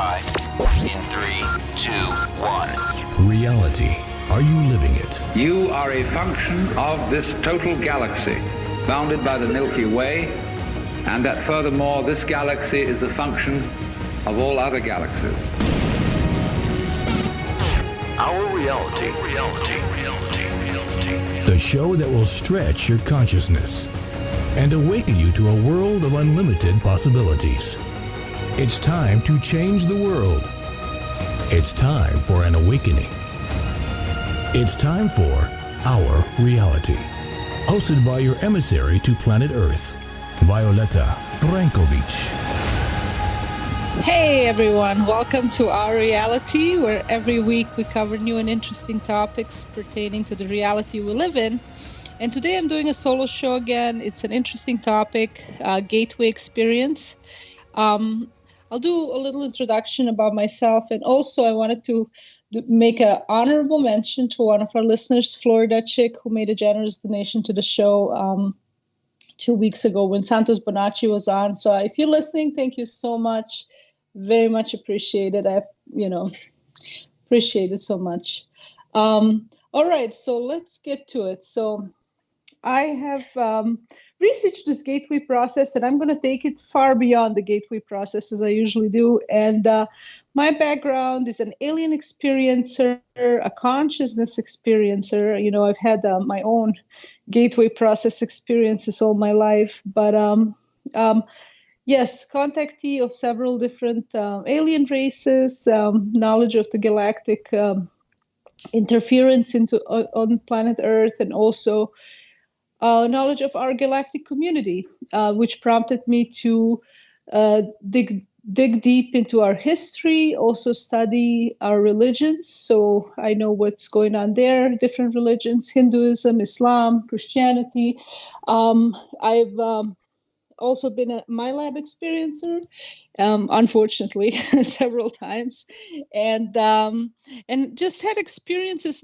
declassified. In 3, 2, 1. Reality. Are you living it? You are a function of this total galaxy, bounded by the Milky Way, and that furthermore, this galaxy is a function of all other galaxies. Our reality. The show that will stretch your consciousness and awaken you to a world of unlimited possibilities. It's time to change the world. It's time for an awakening. It's time for Our Reality. Hosted by your emissary to planet Earth, Violeta Light. Hey everyone, welcome to Our Reality, where every week we cover new and interesting topics pertaining to the reality we live in. And today I'm doing a solo show again. It's an interesting topic, gateway experience. I'll do a little introduction about myself, and also I wanted to make an honorable mention to one of our listeners, Florida Chick, who made a generous donation to the show 2 weeks ago when Santos Bonacci was on. So if you're listening, thank you so much. Very much appreciated. I appreciate it so much. All right, so let's get to it. So I have researched this gateway process, and I'm going to take it far beyond the gateway process as I usually do. And my background is an alien experiencer, a consciousness experiencer. You know, I've had my own gateway process experiences all my life, but yes, contactee of several different alien races, knowledge of the galactic interference on planet Earth, and also knowledge of our galactic community, which prompted me to dig deep into our history, also study our religions. So I know what's going on there, different religions, Hinduism, Islam, Christianity. I've also been a MyLab experiencer, unfortunately, several times, and just had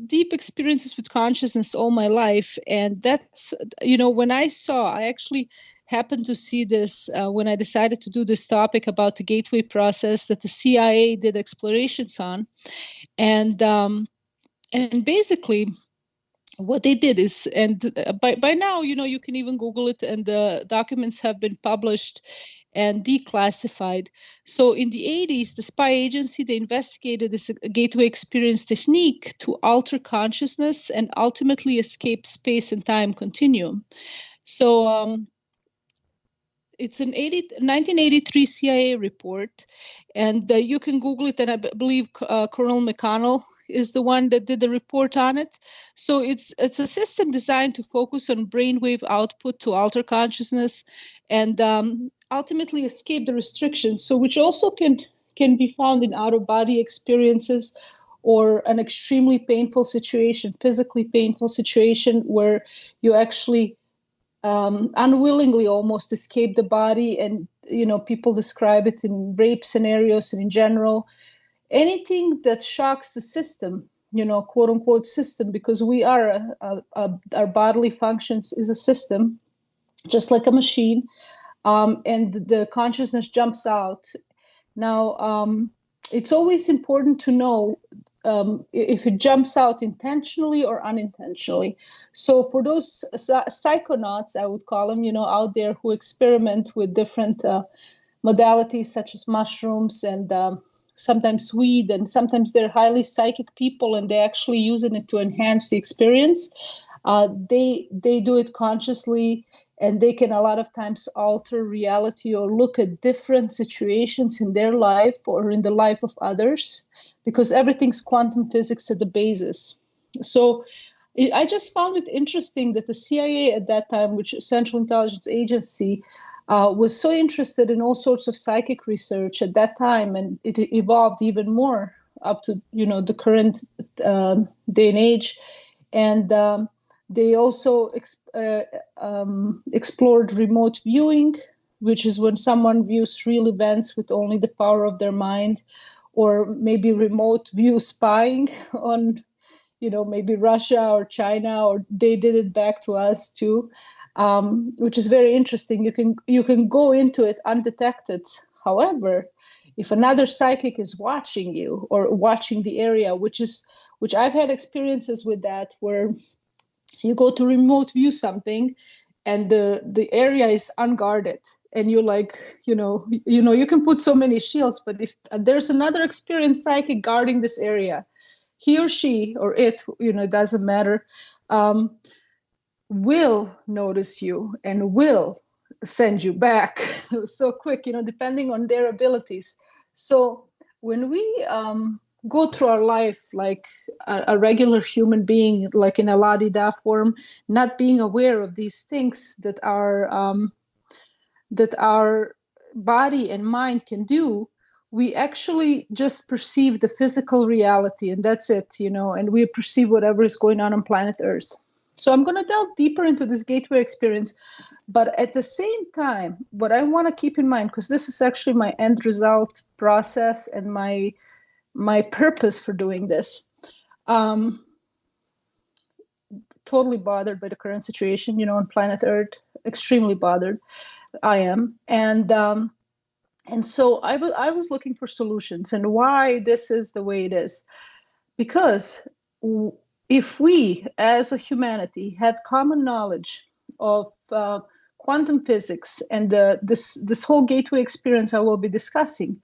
deep experiences with consciousness all my life. And that's, when I actually happened to see this when I decided to do this topic about the gateway process that the CIA did explorations on, and basically what they did is, and by now, you can even Google it, and the documents have been published and declassified. So in the 80s, the spy agency, they investigated this gateway experience technique to alter consciousness and ultimately escape space and time continuum. So it's an 1983 CIA report, and you can Google it, and I believe Colonel Mcmangale is the one that did the report on it. So it's a system designed to focus on brainwave output to alter consciousness and ultimately escape the restrictions. So which also can be found in out-of-body experiences or an extremely painful situation, physically painful situation where you actually unwillingly almost escape the body. And, people describe it in rape scenarios and in general. Anything that shocks the system, quote unquote system, because we are our bodily functions is a system, just like a machine, and the consciousness jumps out. Now, it's always important to know if it jumps out intentionally or unintentionally. So for those psychonauts, I would call them, out there who experiment with different modalities such as mushrooms and sometimes weed, and sometimes they're highly psychic people and they're actually using it to enhance the experience. They do it consciously, and they can a lot of times alter reality or look at different situations in their life or in the life of others, because everything's quantum physics at the basis. So I just found it interesting that the CIA at that time, which is Central Intelligence Agency, was so interested in all sorts of psychic research at that time, and it evolved even more up to the current day and age. And they also explored remote viewing, which is when someone views real events with only the power of their mind, or maybe remote view spying on maybe Russia or China, or they did it back to us too. Which is very interesting. You can go into it undetected. However, if another psychic is watching you or watching the area, which I've had experiences with that, where you go to remote view something and the area is unguarded, and you're like, you can put so many shields, but if there's another experienced psychic guarding this area, he or she or it, it doesn't matter, will notice you and will send you back so quick, depending on their abilities. So when we go through our life like a regular human being, like in a la-di-da form, not being aware of these things that our body and mind can do, we actually just perceive the physical reality, and that's it, and we perceive whatever is going on planet Earth. So I'm going to delve deeper into this gateway experience, but at the same time, what I want to keep in mind, because this is actually my end result process and my purpose for doing this, totally bothered by the current situation, on planet Earth, extremely bothered. I am. And so I was looking for solutions, and why this is the way it is. Because if we, as a humanity, had common knowledge of quantum physics and this whole gateway experience I will be discussing,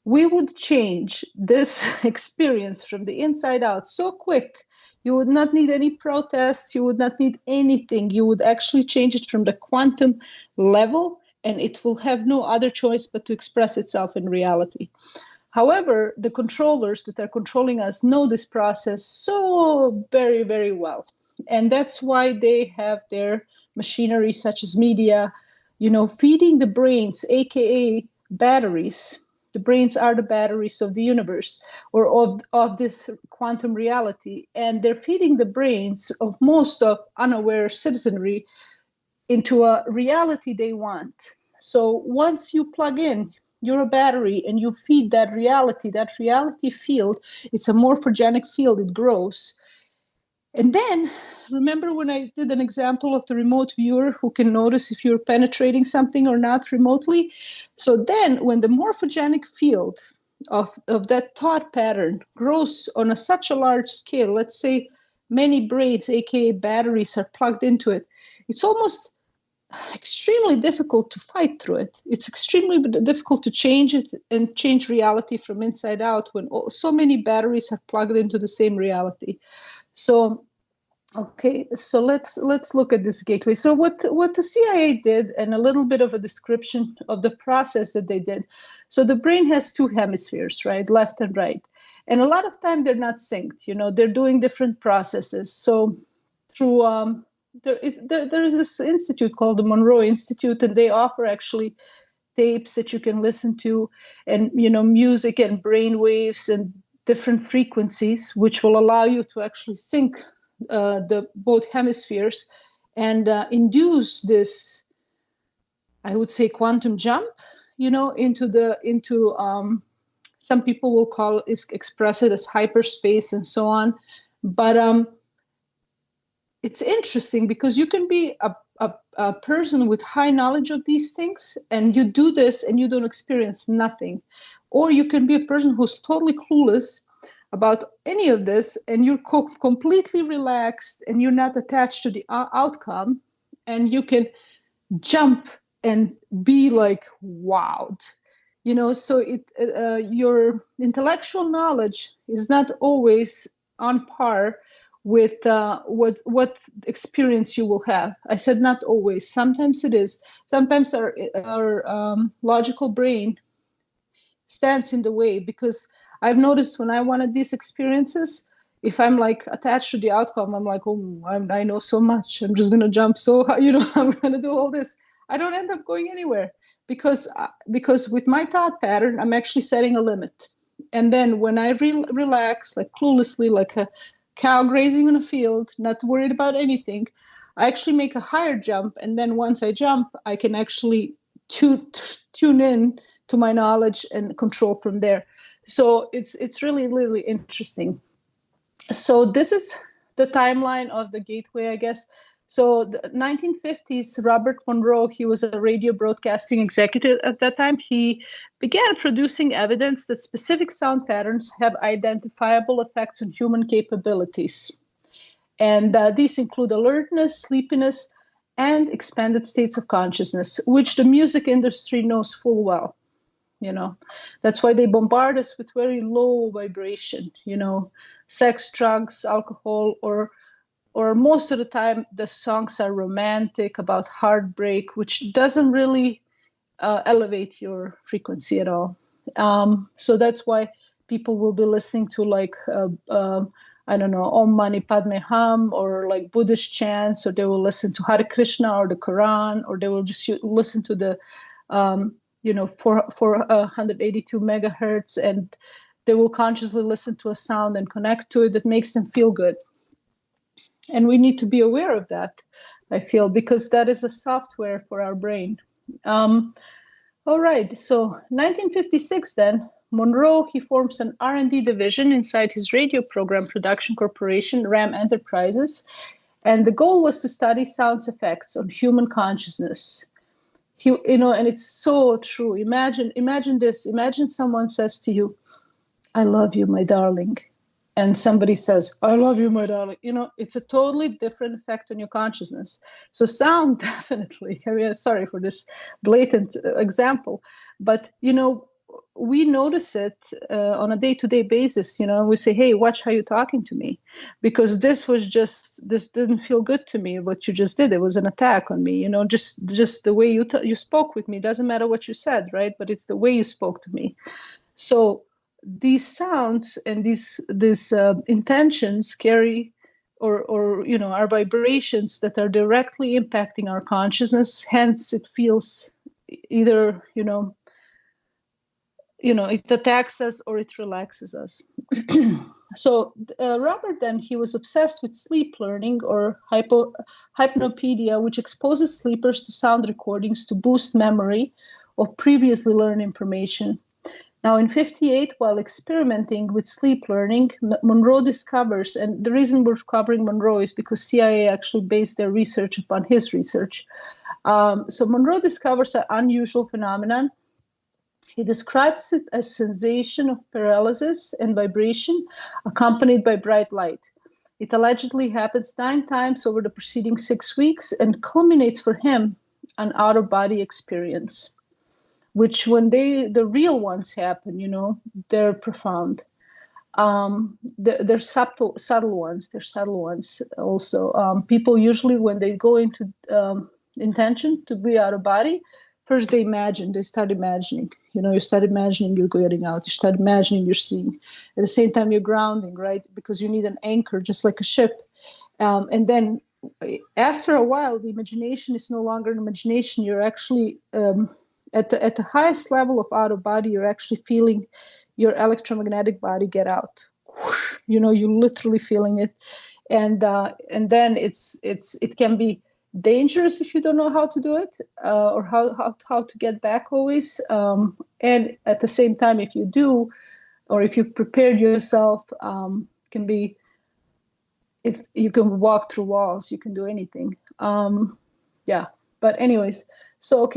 we would change this experience from the inside out so quick. You would not need any protests. You would not need anything. You would actually change it from the quantum level, and it will have no other choice but to express itself in reality. However, the controllers that are controlling us know this process so very, very well. And that's why they have their machinery, such as media, feeding the brains, aka batteries. The brains are the batteries of the universe, or of this quantum reality. And they're feeding the brains of most of unaware citizenry into a reality they want. So once you plug in, you're a battery, and you feed that reality field, it's a morphogenic field, it grows. And then, remember when I did an example of the remote viewer who can notice if you're penetrating something or not remotely? So then, when the morphogenic field of that thought pattern grows on such a large scale, let's say many brains, aka batteries, are plugged into it, it's almost extremely difficult to fight through it. It's extremely difficult to change it and change reality from inside out when so many batteries are plugged into the same reality. So, okay, so let's look at this gateway. So what the CIA did, and a little bit of a description of the process that they did. So the brain has two hemispheres, right, left and right, and a lot of time they're not synced. They're doing different processes. So through there is this institute called the Monroe Institute, and they offer actually tapes that you can listen to, and music and brain waves and different frequencies, which will allow you to actually sync the both hemispheres and induce this, I would say, quantum jump, into some people will express it as hyperspace and so on. But it's interesting because you can be a person with high knowledge of these things, and you do this and you don't experience nothing. Or you can be a person who's totally clueless about any of this, and you're completely relaxed and you're not attached to the outcome, and you can jump and be like wowed. So your intellectual knowledge is not always on par with what experience you will have. I said not always. Sometimes it is. Sometimes our logical brain stands in the way, because I've noticed when I wanted these experiences, if I'm like attached to the outcome, I'm like, oh, I know so much. I'm just gonna jump. So I'm gonna do all this. I don't end up going anywhere because with my thought pattern, I'm actually setting a limit. And then when I relax, like cluelessly, like a cow grazing on a field, not worried about anything, I actually make a higher jump. And then once I jump, I can actually tune in to my knowledge and control from there. So it's really, really interesting. So this is the timeline of the gateway, I guess. So the 1950s, Robert Monroe, he was a radio broadcasting executive at that time. He began producing evidence that specific sound patterns have identifiable effects on human capabilities. And these include alertness, sleepiness, and expanded states of consciousness, which the music industry knows full well. That's why they bombard us with very low vibration, sex, drugs, alcohol, or most of the time the songs are romantic, about heartbreak, which doesn't really elevate your frequency at all. So that's why people will be listening to like I don't know, Om Mani Padme Hum, or like Buddhist chants, or they will listen to Hare Krishna or the Quran, or they will just listen to the 482 megahertz, and they will consciously listen to a sound and connect to it that makes them feel good. And we need to be aware of that, I feel, because that is a software for our brain. All right, so 1956 then, Monroe, he forms an R&D division inside his radio program production corporation, RAM Enterprises, and the goal was to study sound effects on human consciousness. And it's so true. Imagine this. Imagine someone says to you, "I love you, my darling." And somebody says, "I love you, my darling." It's a totally different effect on your consciousness. So sound, definitely. I mean, sorry for this blatant example, but, we notice it on a day-to-day basis. We say, "Hey, watch how you're talking to me," because this didn't feel good to me, what you just did. It was an attack on me, just the way you spoke with me. Doesn't matter what you said, right? But it's the way you spoke to me. So these sounds and these intentions carry or are vibrations that are directly impacting our consciousness. Hence, it feels either it attacks us or it relaxes us. So Robert, then, he was obsessed with sleep learning, or hypnopedia, which exposes sleepers to sound recordings to boost memory of previously learned information. Now, in 1958, while experimenting with sleep learning, Monroe discovers, and the reason we're covering Monroe is because CIA actually based their research upon his research. So Monroe discovers an unusual phenomenon. He describes it as sensation of paralysis and vibration accompanied by bright light. It allegedly happens 9 times over the preceding 6 weeks and culminates for him an out-of-body experience, which when the real ones happen, they're profound. They're subtle ones. They're subtle ones also. People usually, when they go into intention to be out of body, first they start imagining. You start imagining you're getting out. You start imagining you're seeing. At the same time, you're grounding, right? Because you need an anchor, just like a ship. And then after a while, the imagination is no longer an imagination. You're actually at the highest level of out of body. You're actually feeling your electromagnetic body get out. You're literally feeling it, and then it can be dangerous if you don't know how to do it, or how to get back always. And at the same time, if you do, or if you've prepared yourself, you can walk through walls. You can do anything. Yeah. But anyways, so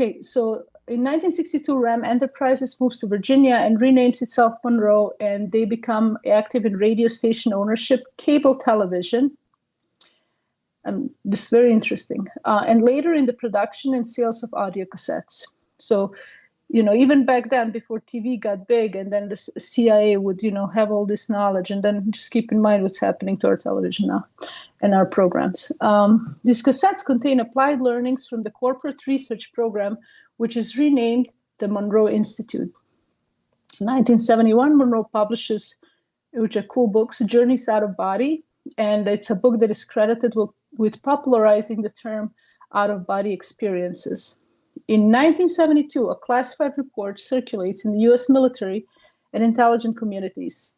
in 1962, RAM Enterprises moves to Virginia and renames itself Monroe, and they become active in radio station ownership, cable television. This is very interesting. And later in the production and sales of audio cassettes. So, even back then, before TV got big, and then the CIA would, have all this knowledge, and then just keep in mind what's happening to our television now and our programs. These cassettes contain applied learnings from the corporate research program, which is renamed the Monroe Institute. In 1971, Monroe publishes, which are cool books, Journeys Out of Body, and it's a book that is credited with popularizing the term out-of-body experiences. In 1972, a classified report circulates in the U.S. military and intelligence communities.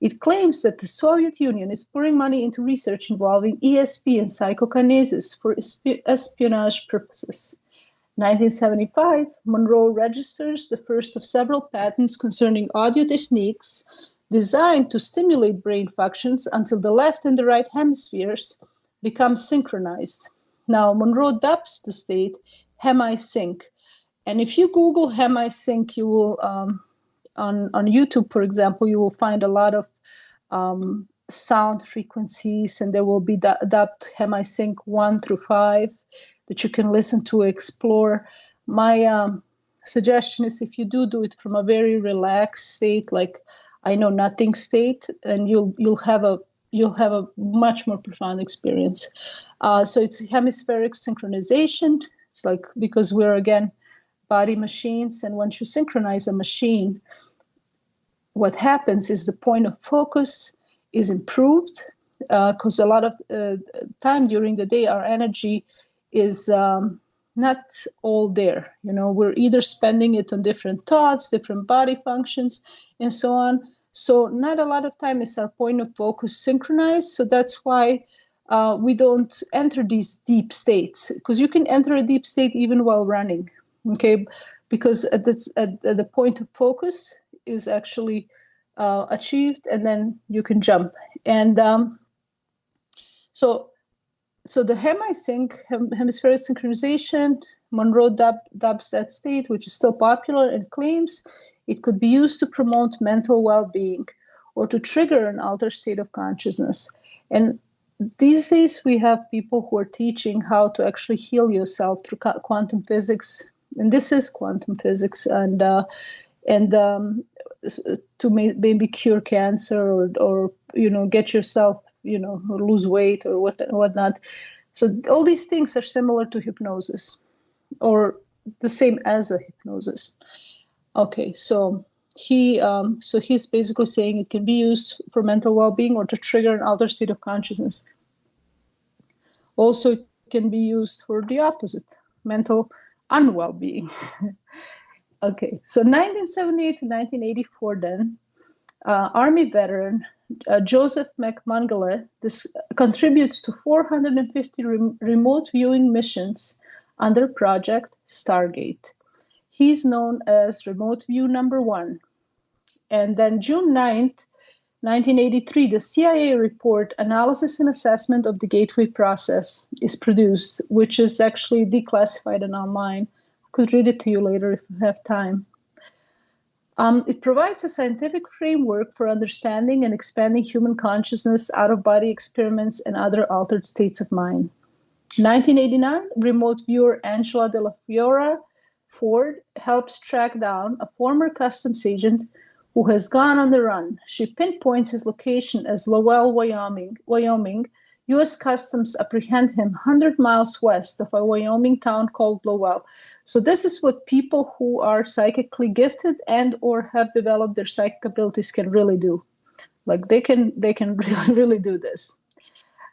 It claims that the Soviet Union is pouring money into research involving ESP and psychokinesis for espionage purposes. 1975, Monroe registers the first of several patents concerning audio techniques designed to stimulate brain functions until the left and the right hemispheres become synchronized. Now, Monroe dubs the state Hemisync. And if you Google Hemisync, you will, on YouTube, for example, you will find a lot of sound frequencies, and there will be dubbed Hemisync 1 through 5 that you can listen to, explore. My suggestion is if you do it from a very relaxed state, like I know nothing state, and you'll have a much more profound experience. So it's hemispheric synchronization. It's like, because we're again body machines, and once you synchronize a machine, what happens is the point of focus is improved, because a lot of time during the day our energy is not all there. We're either spending it on different thoughts, different body functions, and so on. So not a lot of time is our point of focus synchronized. So that's why we don't enter these deep states, because you can enter a deep state even while running, okay? Because at the point of focus is actually achieved, and then you can jump. And so the Hemisync, hemispheric synchronization, Monroe dubs that state, which is still popular, and claims it could be used to promote mental well-being or to trigger an altered state of consciousness. And these days we have people who are teaching how to actually heal yourself through quantum physics, and this is quantum physics, and to maybe cure cancer or get yourself or lose weight or whatnot. So all these things are similar to hypnosis, or the same as a hypnosis. Okay, so he's basically saying it can be used for mental well-being or to trigger an altered state of consciousness. Also, it can be used for the opposite, mental unwell-being. Okay, so 1978 to 1984 then, Army veteran Joseph Mcmangale contributes to 450 remote viewing missions under Project Stargate. He's known as Remote View Number 1. And then June 9th, 1983, the CIA report Analysis and Assessment of the Gateway Process is produced, which is actually declassified and online. I could read it to you later if you have time. It provides a scientific framework for understanding and expanding human consciousness, out-of-body experiments, and other altered states of mind. 1989, remote viewer Angela De La Fiora Ford helps track down a former customs agent who has gone on the run. She pinpoints his location as Lowell, Wyoming. U.S. Customs apprehend him 100 miles west of a Wyoming town called Lowell. So this is what people who are psychically gifted and or have developed their psychic abilities can really do. Like they can really do this.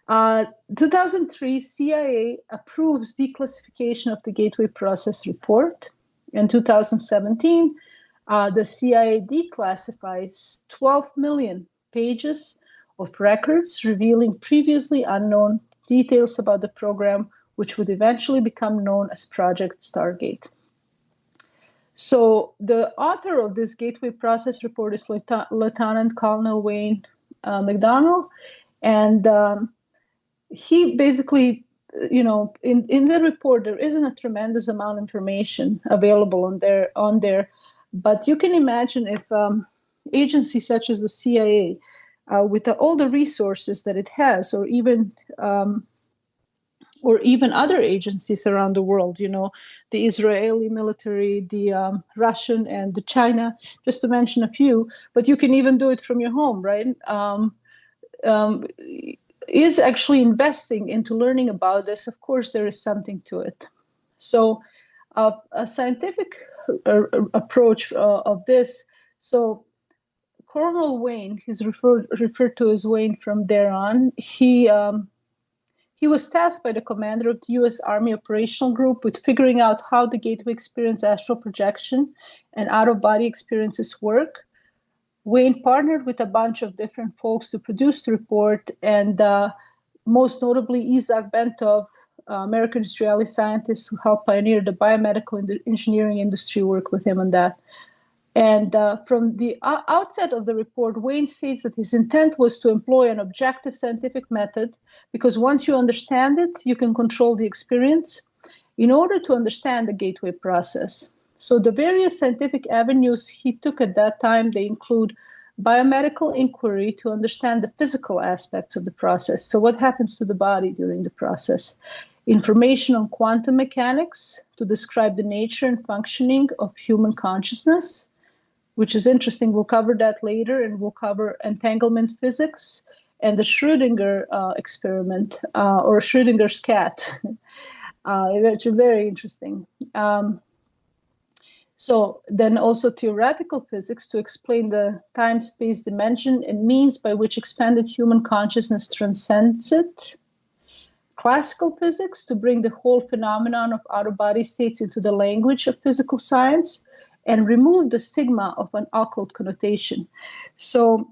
2003, CIA approves declassification of the Gateway Process report. In 2017, the CIA declassifies 12 million pages of records revealing previously unknown details about the program, which would eventually become known as Project Stargate. So the author of this Gateway Process report is Lieutenant Colonel Wayne McDonnell, and he basically, in the report, there isn't a tremendous amount of information available on there, but you can imagine if agencies such as the CIA, with all the resources that it has, or even other agencies around the world, the Israeli military, the Russian, and the China, just to mention a few, but you can even do it from your home, right? Is actually investing into learning about this, of course, there is something to it. So a scientific approach of this, so Colonel Wayne, he's referred to as Wayne from there on, he was tasked by the commander of the U.S. Army Operational Group with figuring out how the Gateway Experience astral projection and out-of-body experiences work. Wayne partnered with a bunch of different folks to produce the report, and most notably Isaac Bentov, American Israeli scientist who helped pioneer the biomedical engineering industry, work with him on that. And from the outset of the report, Wayne states that his intent was to employ an objective scientific method, because once you understand it, you can control the experience, in order to understand the gateway process. So the various scientific avenues he took at that time, they include biomedical inquiry to understand the physical aspects of the process. So what happens to the body during the process? Information on quantum mechanics to describe the nature and functioning of human consciousness, which is interesting. We'll cover that later, and we'll cover entanglement physics and the Schrodinger experiment, or Schrodinger's cat, which is very interesting. So then also theoretical physics to explain the time-space dimension and means by which expanded human consciousness transcends it. Classical physics to bring the whole phenomenon of out-of-body states into the language of physical science and remove the stigma of an occult connotation. So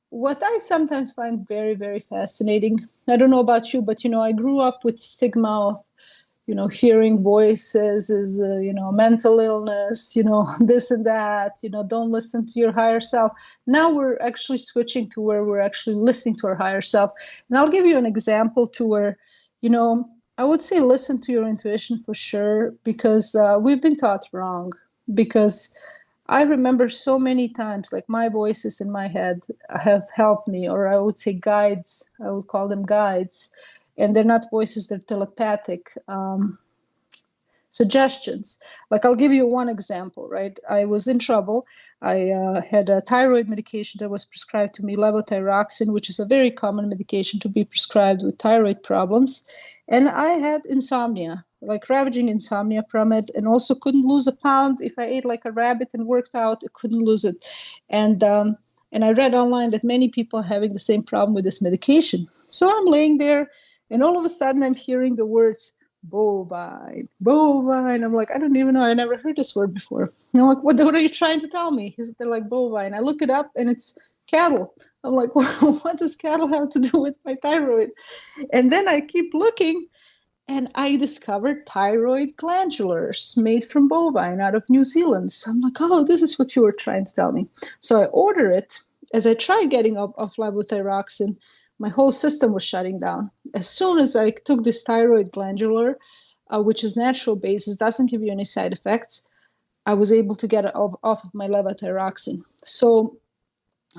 what I sometimes find very, very fascinating, I don't know about you, but, I grew up with stigma of, hearing voices is, mental illness, this and that, don't listen to your higher self. Now we're actually switching to where we're actually listening to our higher self. And I'll give you an example to where, I would say listen to your intuition for sure, because we've been taught wrong. Because I remember so many times, like my voices in my head have helped me, or I would say guides, I would call them guides. And they're not voices, they're telepathic suggestions. Like I'll give you one example, right? I was in trouble. I had a thyroid medication that was prescribed to me, levothyroxine, which is a very common medication to be prescribed with thyroid problems. And I had insomnia, like ravaging insomnia from it, and also couldn't lose a pound. If I ate like a rabbit and worked out, I couldn't lose it. And I read online that many people are having the same problem with this medication. So I'm laying there, and all of a sudden I'm hearing the words bovine, bovine. I'm like, I don't even know. I never heard this word before. Like, what are you trying to tell me? They're like bovine. I look it up and it's cattle. I'm like, well, what does cattle have to do with my thyroid? And then I keep looking, and I discovered thyroid glandulars made from bovine out of New Zealand. So I'm like, oh, this is what you were trying to tell me. So I order it. As I tried getting off levothyroxine, my whole system was shutting down. As soon as I took this thyroid glandular, which is natural basis, doesn't give you any side effects, I was able to get it off of my levothyroxine. So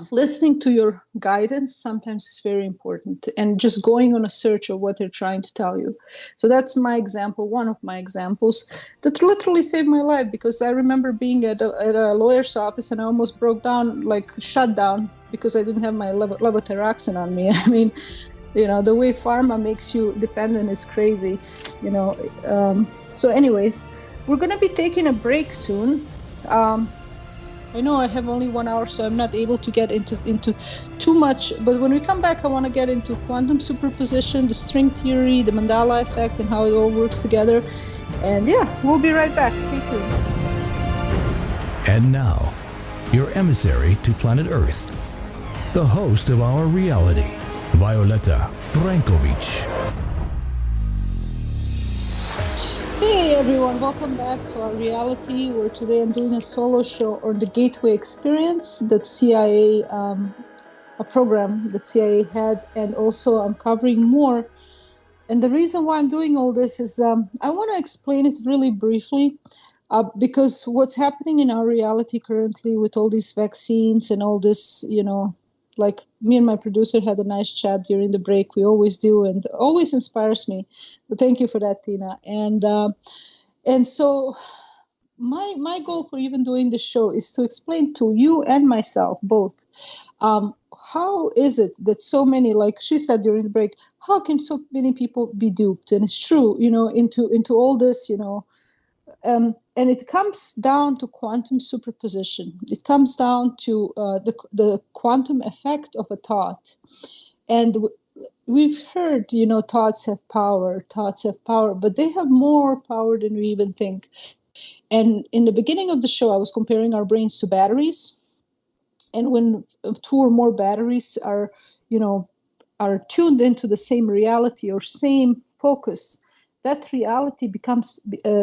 listening to your guidance sometimes is very important, and just going on a search of what they're trying to tell you. So that's my example, one of my examples that literally saved my life, because I remember being at a lawyer's office and I almost broke down, like shut down, because I didn't have my levothyroxine on me. I mean, the way pharma makes you dependent is crazy, So anyways, we're going to be taking a break soon. I know I have only 1 hour, so I'm not able to get into too much. But when we come back, I want to get into quantum superposition, the string theory, the Mandela effect, and how it all works together. And yeah, we'll be right back. Stay tuned. And now, your emissary to planet Earth, the host of our reality, Violeta Frankovic. Hey everyone, welcome back to our reality, where today I'm doing a solo show on the Gateway Experience that CIA, a program that CIA had, and also I'm covering more. And the reason why I'm doing all this is I want to explain it really briefly, because what's happening in our reality currently with all these vaccines and all this, like me and my producer had a nice chat during the break. We always do, and always inspires me. But thank you for that, Tina. And so my goal for even doing this show is to explain to you and myself both, how is it that so many, like she said during the break, how can so many people be duped? And it's true, into all this, and it comes down to quantum superposition. It comes down to the quantum effect of a thought. And we've heard, thoughts have power, but they have more power than we even think. And in the beginning of the show, I was comparing our brains to batteries. And when two or more batteries are tuned into the same reality or same focus, that reality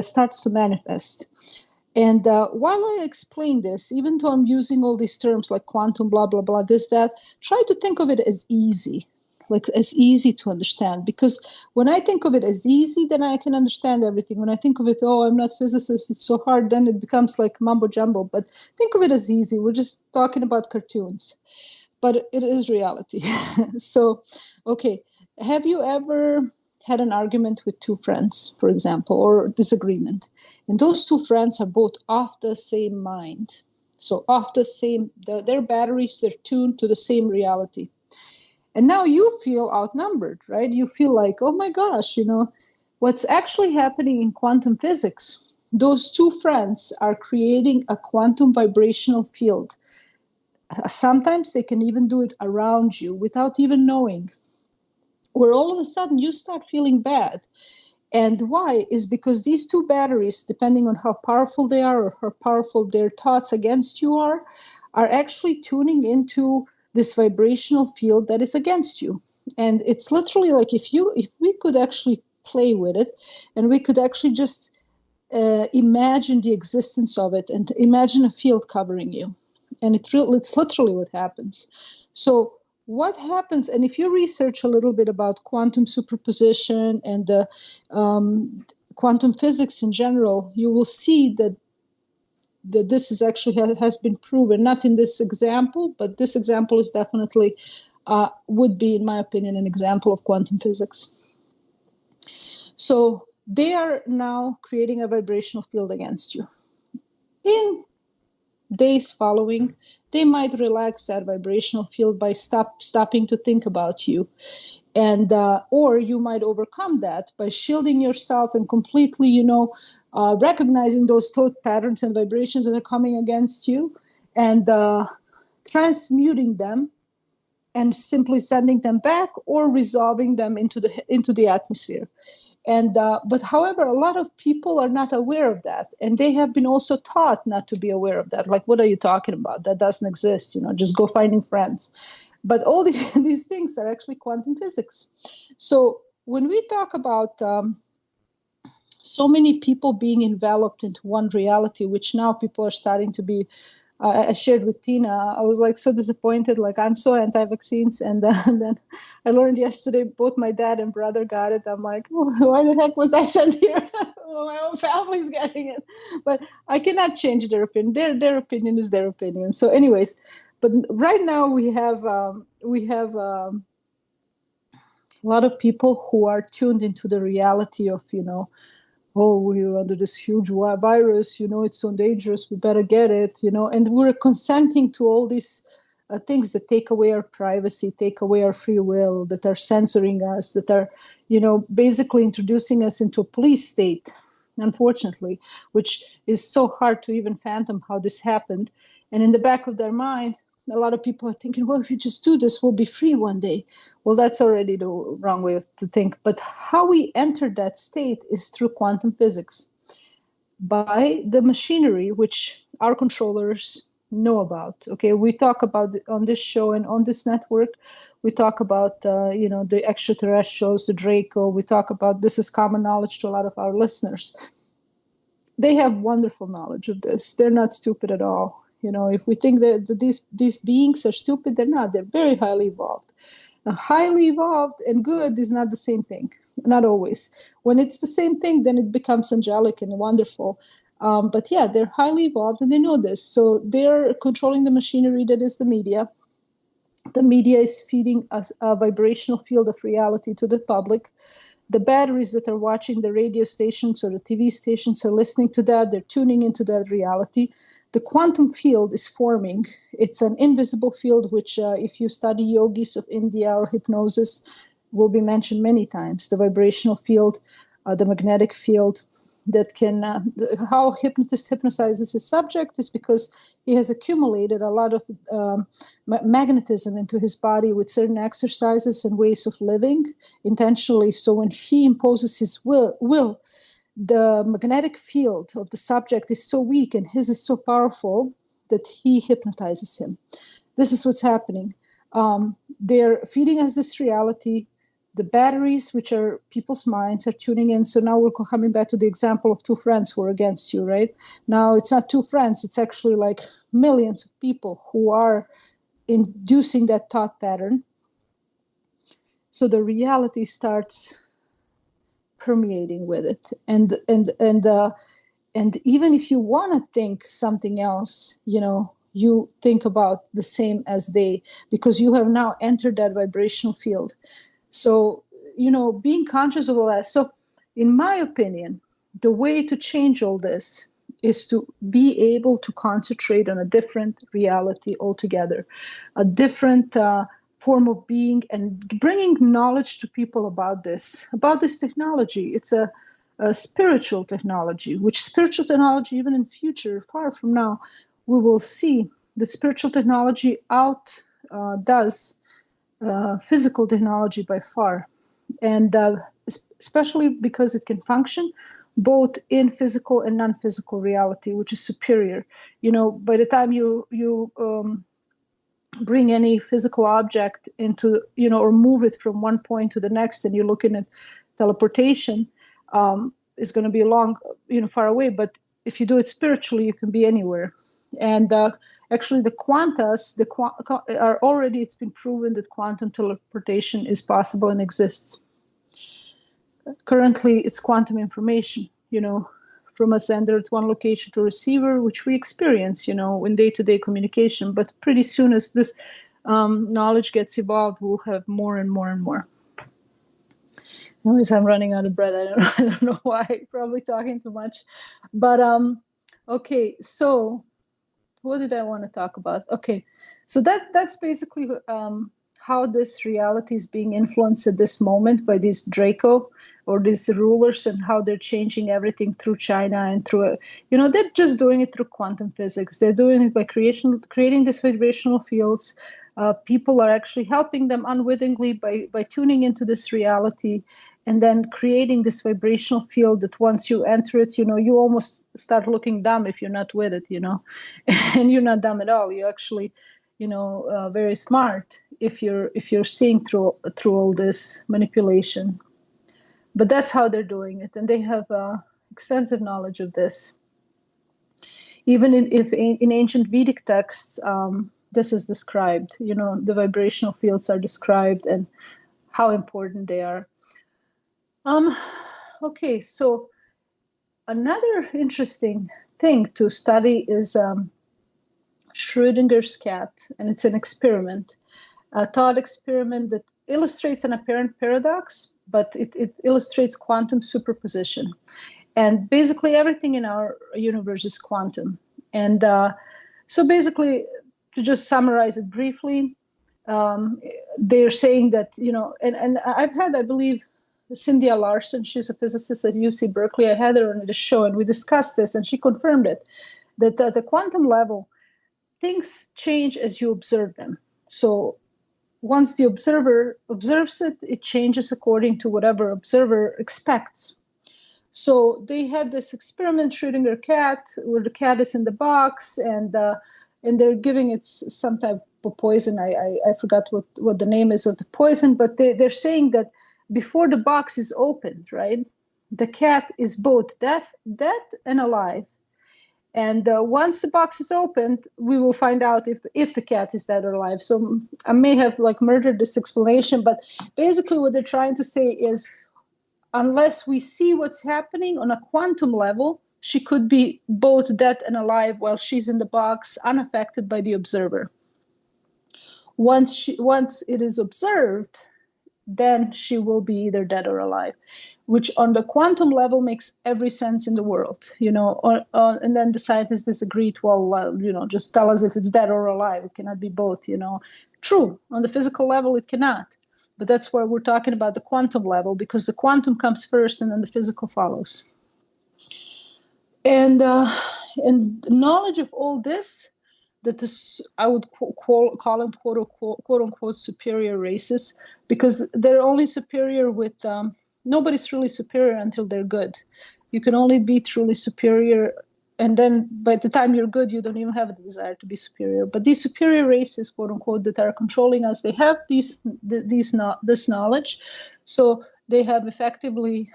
starts to manifest. And while I explain this, even though I'm using all these terms like quantum, blah, blah, blah, this, that, try to think of it as easy, like as easy to understand. Because when I think of it as easy, then I can understand everything. When I think of it, oh, I'm not physicist, it's so hard, then it becomes like mumbo jumbo. But think of it as easy. We're just talking about cartoons. But it is reality. So, okay, have you ever had an argument with two friends, for example, or disagreement? And those two friends are both of the same mind. So of the same, their batteries, they're tuned to the same reality. And now you feel outnumbered, right? You feel like, oh my gosh, what's actually happening in quantum physics? Those two friends are creating a quantum vibrational field. Sometimes they can even do it around you without even knowing, where all of a sudden you start feeling bad. And why? Is because these two batteries, depending on how powerful they are or how powerful their thoughts against you are actually tuning into this vibrational field that is against you. And it's literally like if we could actually play with it, and we could actually just imagine the existence of it and imagine a field covering you. And it's literally what happens. So what happens, and if you research a little bit about quantum superposition and the quantum physics in general, you will see that this is actually has been proven, not in this example, but this example is definitely, would be, in my opinion, an example of quantum physics. So they are now creating a vibrational field against you. In days following, they might relax that vibrational field by stopping to think about you. And or you might overcome that by shielding yourself and completely, recognizing those thought patterns and vibrations that are coming against you, and transmuting them and simply sending them back or resolving them into the atmosphere. And but however, a lot of people are not aware of that, and they have been also taught not to be aware of that. Like, what are you talking about? That doesn't exist. Just go finding friends. But all these things are actually quantum physics. So when we talk about so many people being enveloped into one reality, which now people are starting to be, I shared with Tina, I was like so disappointed, like I'm so anti-vaccines. And then I learned yesterday, both my dad and brother got it. I'm like, why the heck was I sent here? Well, my own family's getting it. But I cannot change their opinion. Their opinion is their opinion. So anyways, but right now we have a lot of people who are tuned into the reality of, oh, we're under this huge virus, it's so dangerous, we better get it, and we're consenting to all these things that take away our privacy, take away our free will, that are censoring us, that are, basically introducing us into a police state, unfortunately, which is so hard to even fathom how this happened. And in the back of their mind, a lot of people are thinking, well, if you just do this, we'll be free one day. Well, that's already the wrong way to think. But how we enter that state is through quantum physics, by the machinery which our controllers know about. Okay, we talk about on this show and on this network, we talk about, the extraterrestrials, the Draco. We talk about, this is common knowledge to a lot of our listeners. They have wonderful knowledge of this. They're not stupid at all. If we think that these beings are stupid, they're not. They're very highly evolved. Now, highly evolved and good is not the same thing. Not always. When it's the same thing, then it becomes angelic and wonderful. But yeah, they're highly evolved and they know this. So they're controlling the machinery that is the media. The media is feeding a vibrational field of reality to the public. The batteries that are watching the radio stations or the TV stations are listening to that. They're tuning into that reality. The quantum field is forming. It's an invisible field, which if you study yogis of India or hypnosis, will be mentioned many times. The vibrational field, the magnetic field, that can, how hypnotist hypnotizes his subject is because he has accumulated a lot of magnetism into his body with certain exercises and ways of living intentionally. So when he imposes his will, the magnetic field of the subject is so weak and his is so powerful that he hypnotizes him. This is what's happening. They're feeding us this reality. the batteries, which are people's minds, are tuning in. So now we're coming back to the example of two friends who are against you, right? Now it's not two friends, it's actually like millions of people who are inducing that thought pattern. So the reality starts permeating with it. And even if you want to think something else, you think about the same as they, because you have now entered that vibrational field. So, being conscious of all that. So in my opinion, the way to change all this is to be able to concentrate on a different reality altogether, a different form of being, and bringing knowledge to people about this technology. It's a spiritual technology, which spiritual technology, even in future, far from now, we will see that spiritual technology outdoes physical technology by far. And especially because it can function both in physical and non-physical reality, which is superior. By the time you bring any physical object into, or move it from one point to the next, and you're looking at teleportation, is going to be long, far away. But if you do it spiritually, you can be anywhere. And actually, the quantas are already, it's been proven that quantum teleportation is possible and exists. Currently, it's quantum information, from a sender at one location to receiver, which we experience, in day-to-day communication. But pretty soon, as this knowledge gets evolved, we'll have more and more and more. Anyways, I'm running out of breath. I don't know why. Probably talking too much. But okay, so what did I want to talk about? Okay, so that's basically how this reality is being influenced at this moment by these Draco, or these rulers, and how they're changing everything through China and through, they're just doing it through quantum physics. They're doing it by creating these vibrational fields. People are actually helping them unwittingly by tuning into this reality, and then creating this vibrational field that once you enter it, you almost start looking dumb if you're not with it, and you're not dumb at all. You actually, very smart if you're seeing through all this manipulation. But that's how they're doing it, and they have extensive knowledge of this. Even in ancient Vedic texts, this is described. The vibrational fields are described and how important they are. Okay, so another interesting thing to study is Schrodinger's cat, and it's an experiment, a thought experiment that illustrates an apparent paradox, but it illustrates quantum superposition. And basically everything in our universe is quantum. And so basically, to just summarize it briefly, they're saying that, and I've had, I believe, Cynthia Larson, she's a physicist at UC Berkeley. I had her on the show and we discussed this, and she confirmed it, that at the quantum level, things change as you observe them. So once the observer observes it, it changes according to whatever observer expects. So they had this experiment, Schrodinger cat, where the cat is in the box, and they're giving it some type of poison. I forgot what the name is of the poison, but they're saying that before the box is opened, right, the cat is both dead and alive. And once the box is opened, we will find out if the cat is dead or alive. So I may have murdered this explanation, but basically what they're trying to say is, unless we see what's happening on a quantum level, she could be both dead and alive while she's in the box, unaffected by the observer. Once it is observed, then she will be either dead or alive, which on the quantum level makes every sense in the world, and then the scientists disagreed. Well, just tell us if it's dead or alive. It cannot be both, True, on the physical level, it cannot. But that's where we're talking about the quantum level, because the quantum comes first and then the physical follows. And knowledge of all this, that this, I would call them quote unquote superior races, because they're only superior with, nobody's truly superior until they're good. You can only be truly superior, and then by the time you're good, you don't even have the desire to be superior. But these superior races, quote unquote, that are controlling us, they have this knowledge. So they have effectively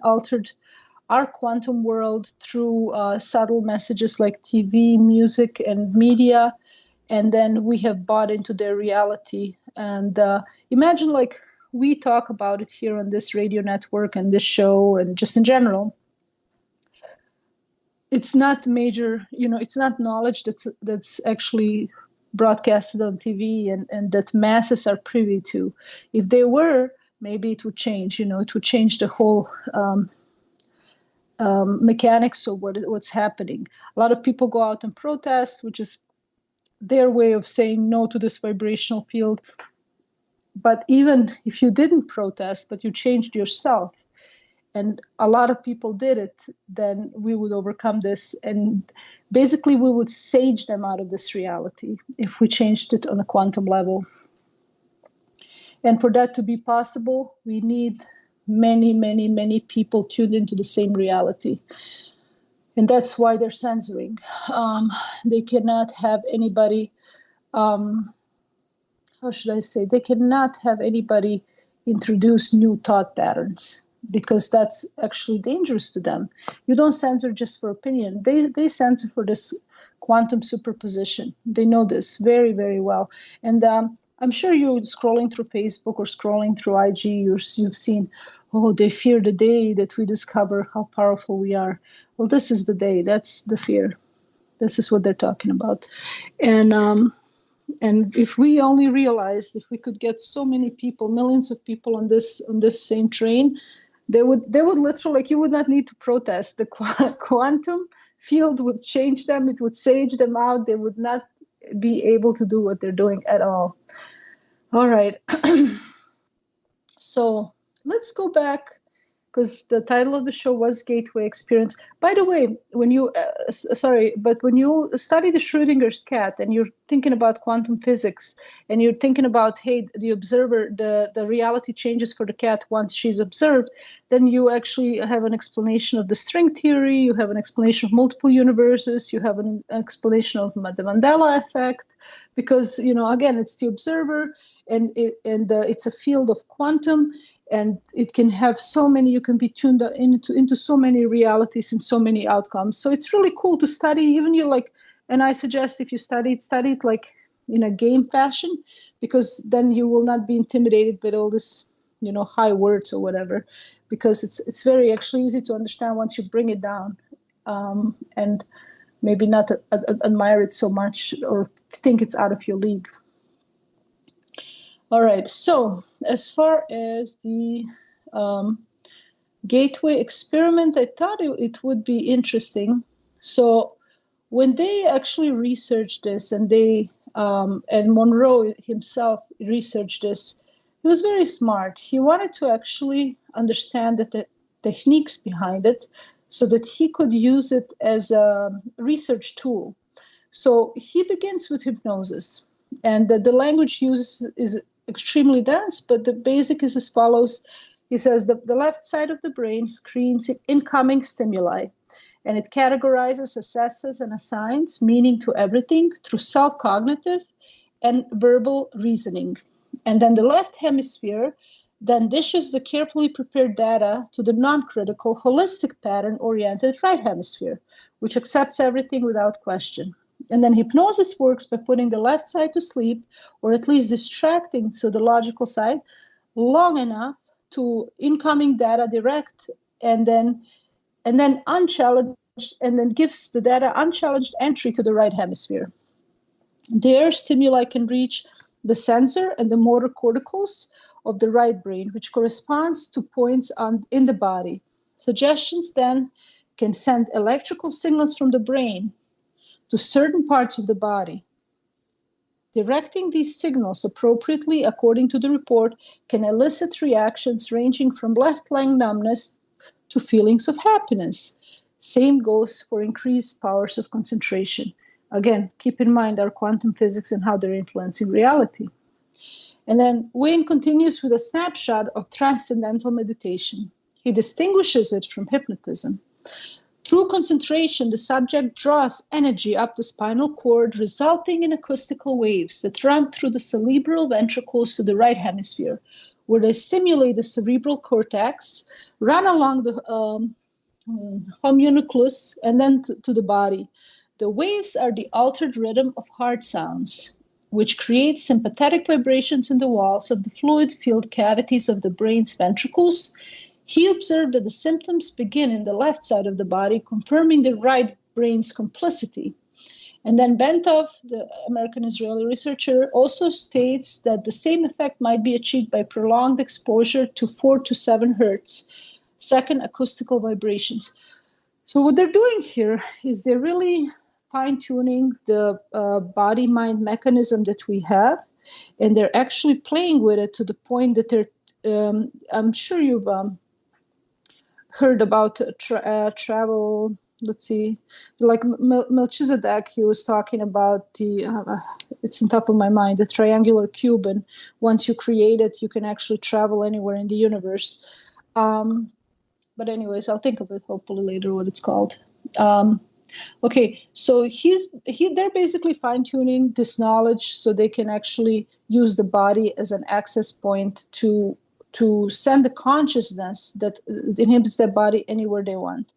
altered our quantum world through subtle messages like TV, music, and media. And then we have bought into their reality. And imagine, like, we talk about it here on this radio network and this show and just in general. It's not major, it's not knowledge that's actually broadcasted on TV and that masses are privy to. If they were, maybe it would change, it would change the whole mechanics of what's happening. A lot of people go out and protest, which is their way of saying no to this vibrational field. But even if you didn't protest, but you changed yourself, and a lot of people did it, then we would overcome this. And basically, we would sage them out of this reality if we changed it on a quantum level. And for that to be possible, we need many, many, many people tuned into the same reality. And that's why they're censoring. They cannot have anybody, how should I say, they cannot have anybody introduce new thought patterns, because that's actually dangerous to them. You don't censor just for opinion. They censor for this quantum superposition. They know this very, very well. And I'm sure you're scrolling through Facebook or scrolling through IG, you've seen, oh, they fear the day that we discover how powerful we are. Well, this is the day. That's the fear. This is what they're talking about. And if we only realized, if we could get so many people, millions of people on this same train, they would literally, like, you would not need to protest. The quantum field would change them. It would sage them out. They would not be able to do what they're doing at all. All right. So let's go back, because the title of the show was Gateway Experience. By the way, when you study the Schrodinger's cat and you're thinking about quantum physics and you're thinking about, hey, the observer, the reality changes for the cat once she's observed, then you actually have an explanation of the string theory, you have an explanation of multiple universes, you have an explanation of the Mandela effect, because, again, it's the observer and it's a field of quantum. And it can have so many, you can be tuned into so many realities and so many outcomes. So it's really cool to study, even and I suggest if you study it like in a game fashion, because then you will not be intimidated by all this, high words or whatever, because it's very actually easy to understand once you bring it down, and maybe not admire it so much or think it's out of your league. All right, so as far as the gateway experiment, I thought it would be interesting. So when they actually researched this, and and Monroe himself researched this, he was very smart. He wanted to actually understand the techniques behind it so that he could use it as a research tool. So he begins with hypnosis, and the language used is extremely dense, but the basic is as follows. He says the left side of the brain screens incoming stimuli, and it categorizes, assesses, and assigns meaning to everything through self-cognitive and verbal reasoning. And then the left hemisphere then dishes the carefully prepared data to the non-critical, holistic pattern-oriented right hemisphere, which accepts everything without question. And then hypnosis works by putting the left side to sleep, or at least distracting, so the logical side, long enough to incoming data direct, and then unchallenged, and then gives the data unchallenged entry to the right hemisphere. There, stimuli can reach the sensor and the motor corticals of the right brain, which corresponds to points in the body. Suggestions then can send electrical signals from the brain to certain parts of the body. Directing these signals appropriately according to the report can elicit reactions ranging from left leg numbness to feelings of happiness. Same goes for increased powers of concentration. Again, keep in mind our quantum physics and how they're influencing reality. And then Wayne continues with a snapshot of Transcendental Meditation. He distinguishes it from hypnotism. Through concentration, the subject draws energy up the spinal cord, resulting in acoustical waves that run through the cerebral ventricles to the right hemisphere, where they stimulate the cerebral cortex, run along the homunculus, and then to the body. The waves are the altered rhythm of heart sounds, which create sympathetic vibrations in the walls of the fluid-filled cavities of the brain's ventricles. He observed that the symptoms begin in the left side of the body, confirming the right brain's complicity. And then Bentov, the American-Israeli researcher, also states that the same effect might be achieved by prolonged exposure to 4 to 7 hertz, second acoustical vibrations. So what they're doing here is they're really fine-tuning the body-mind mechanism that we have, and they're actually playing with it to the point that they're, I'm sure you've heard about travel. Let's see, like Melchizedek, he was talking about it's on top of my mind, the triangular cube, and once you create it, you can actually travel anywhere in the universe. But anyways, I'll think of it hopefully later what it's called. Okay, so they're basically fine-tuning this knowledge so they can actually use the body as an access point to send the consciousness that inhibits their body anywhere they want.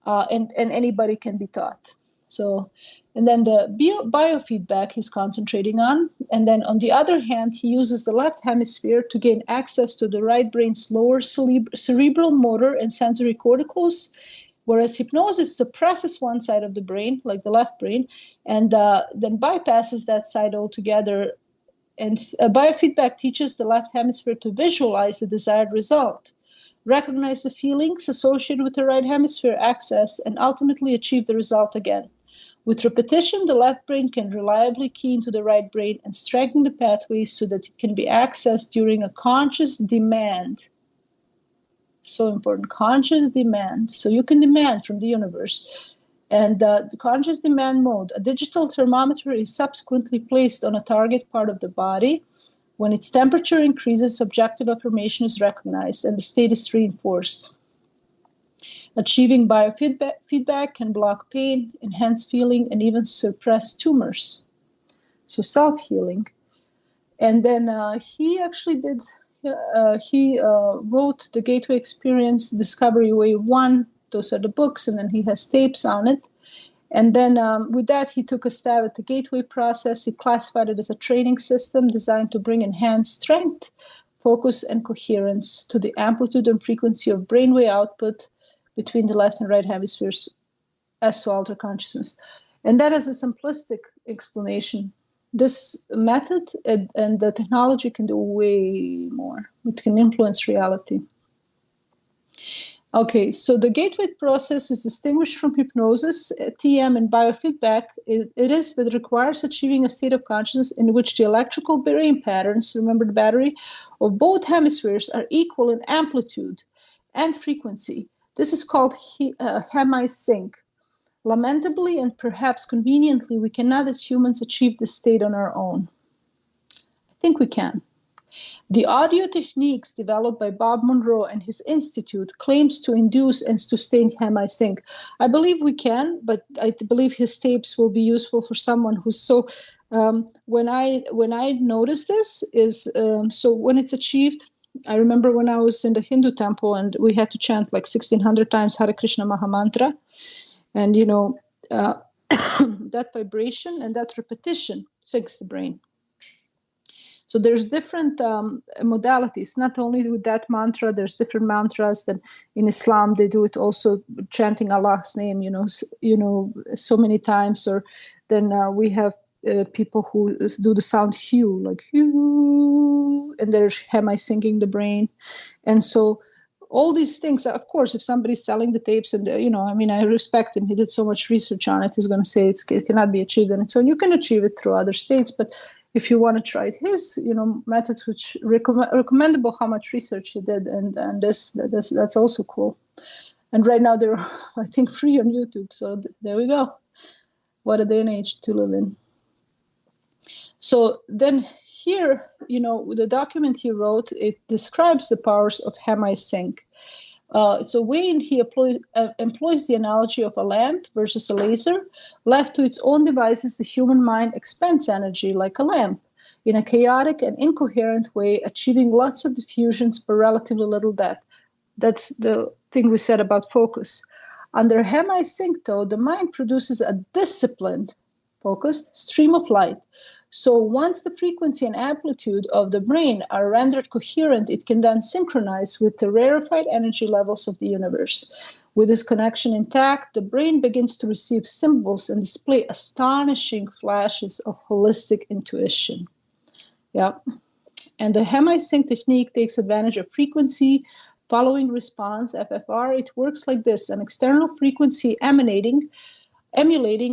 And anybody can be taught. So, and then the biofeedback he's concentrating on. And then on the other hand, he uses the left hemisphere to gain access to the right brain's lower cerebral motor and sensory corticals, whereas hypnosis suppresses one side of the brain, like the left brain, and then bypasses that side altogether. And biofeedback teaches the left hemisphere to visualize the desired result, recognize the feelings associated with the right hemisphere access, and ultimately achieve the result again. With repetition, the left brain can reliably key into the right brain and strengthen the pathways so that it can be accessed during a conscious demand. So important, conscious demand. So you can demand from the universe. And the conscious demand mode, a digital thermometer is subsequently placed on a target part of the body. When its temperature increases, subjective affirmation is recognized and the state is reinforced. Achieving biofeedback can block pain, enhance feeling, and even suppress tumors. So self-healing. And then he actually wrote The Gateway Experience, Discovery Wave 1. Those are the books, and then he has tapes on it. And then with that, he took a stab at the gateway process. He classified it as a training system designed to bring enhanced strength, focus, and coherence to the amplitude and frequency of brainwave output between the left and right hemispheres as to alter consciousness. And that is a simplistic explanation. This method and the technology can do way more. It can influence reality. Okay, so the gateway process is distinguished from hypnosis, TM, and biofeedback. It is that it requires achieving a state of consciousness in which the electrical brain patterns, remember the battery, of both hemispheres are equal in amplitude and frequency. This is called Hemisync. Lamentably and perhaps conveniently, we cannot as humans achieve this state on our own. I think we can. The audio techniques developed by Bob Monroe and his institute claims to induce and sustain hemisync. I believe we can, but I believe his tapes will be useful for someone who's so. When I noticed this is so when it's achieved. I remember when I was in the Hindu temple and we had to chant like 1,600 times Hare Krishna Maha Mantra, and that vibration and that repetition syncs the brain. So there's different modalities, not only with that mantra, there's different mantras. Then in Islam, they do it also chanting Allah's name, so many times. Or then we have people who do the sound hu, like hu, and they're hemi-syncing the brain. And so all these things, of course, if somebody's selling the tapes and, I respect him. He did so much research on it. He's going to say it cannot be achieved on its own. You can achieve it through other states, but if you want to try it, his, methods, which recommendable how much research he did, and that's also cool. And right now they're, I think, free on YouTube. So there we go. What a day and age to live in. So then here, the document he wrote, it describes the powers of hemisync. So Wayne, he employs the analogy of a lamp versus a laser. Left to its own devices, the human mind expends energy like a lamp. in a chaotic and incoherent way, achieving lots of diffusions but relatively little depth. That's the thing we said about focus. Under Hemisync, though, the mind produces a disciplined, focused stream of light. So once the frequency and amplitude of the brain are rendered coherent, it can then synchronize with the rarefied energy levels of the universe. With this connection intact, the brain begins to receive symbols and display astonishing flashes of holistic intuition. Yeah. And the Hemisync technique takes advantage of frequency following response, FFR. It works like this: an external frequency emulating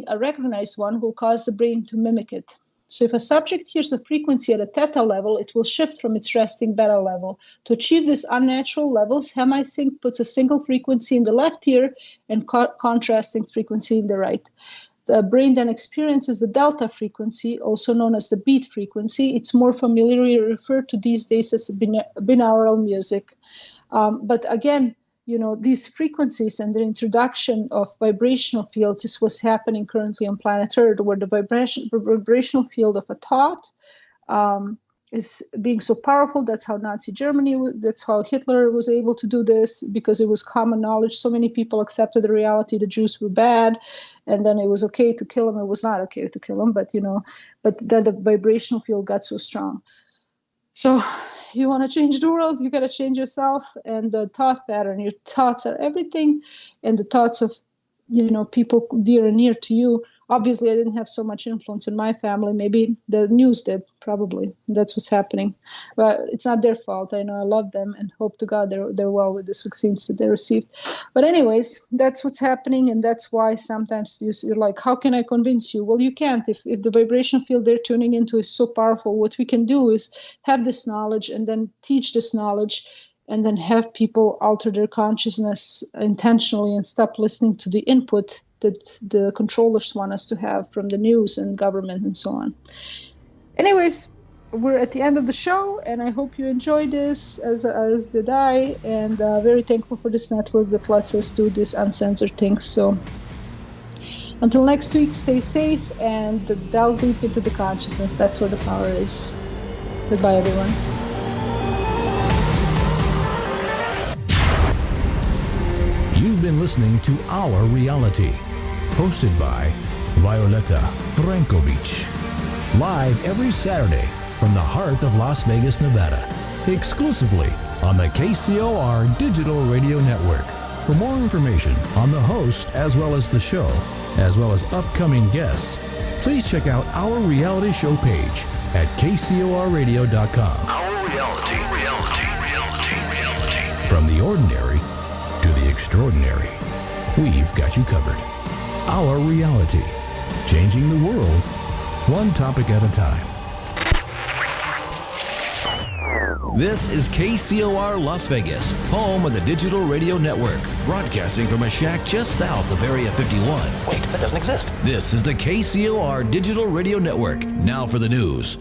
a recognized one will cause the brain to mimic it. So if a subject hears a frequency at a theta level, it will shift from its resting beta level. To achieve these unnatural levels, Hemisync puts a single frequency in the left ear and contrasting frequency in the right. The brain then experiences the delta frequency, also known as the beat frequency. It's more familiarly referred to these days as binaural music. But again, these frequencies and the introduction of vibrational fields is what's happening currently on planet Earth, where the vibrational field of a thought is being so powerful. That's how Nazi Germany, that's how Hitler was able to do this, because it was common knowledge. So many people accepted the reality the Jews were bad, and then it was okay to kill them. It was not okay to kill them, but then the vibrational field got so strong. So you want to change the world, you got to change yourself and the thought pattern. Your thoughts are everything, and the thoughts of, people dear and near to you. Obviously, I didn't have so much influence in my family. Maybe the news did, probably. That's what's happening. But it's not their fault. I know I love them and hope to God they're well with these vaccines that they received. But anyways, that's what's happening, and that's why sometimes you're like, how can I convince you? Well, you can't. If the vibration field they're tuning into is so powerful, what we can do is have this knowledge and then teach this knowledge, and then have people alter their consciousness intentionally and stop listening to the input that the controllers want us to have from the news and government and so on. Anyways, we're at the end of the show, and I hope you enjoyed this, as did I, and very thankful for this network that lets us do these uncensored things. So until next week, stay safe and delve deep into the consciousness. That's where the power is. Goodbye, everyone. You've been listening to Our Reality, hosted by Violeta live every Saturday from the heart of Las Vegas, Nevada, exclusively on the KCOR Digital Radio Network. For more information on the host as well as the show, as well as upcoming guests, please check out our reality show page at kcorradio.com. Our reality. From the ordinary to the extraordinary, we've got you covered. Our Reality, changing the world, one topic at a time. This is KCOR Las Vegas, home of the Digital Radio Network, broadcasting from a shack just south of Area 51. Wait, that doesn't exist. This is the KCOR Digital Radio Network. Now for the news.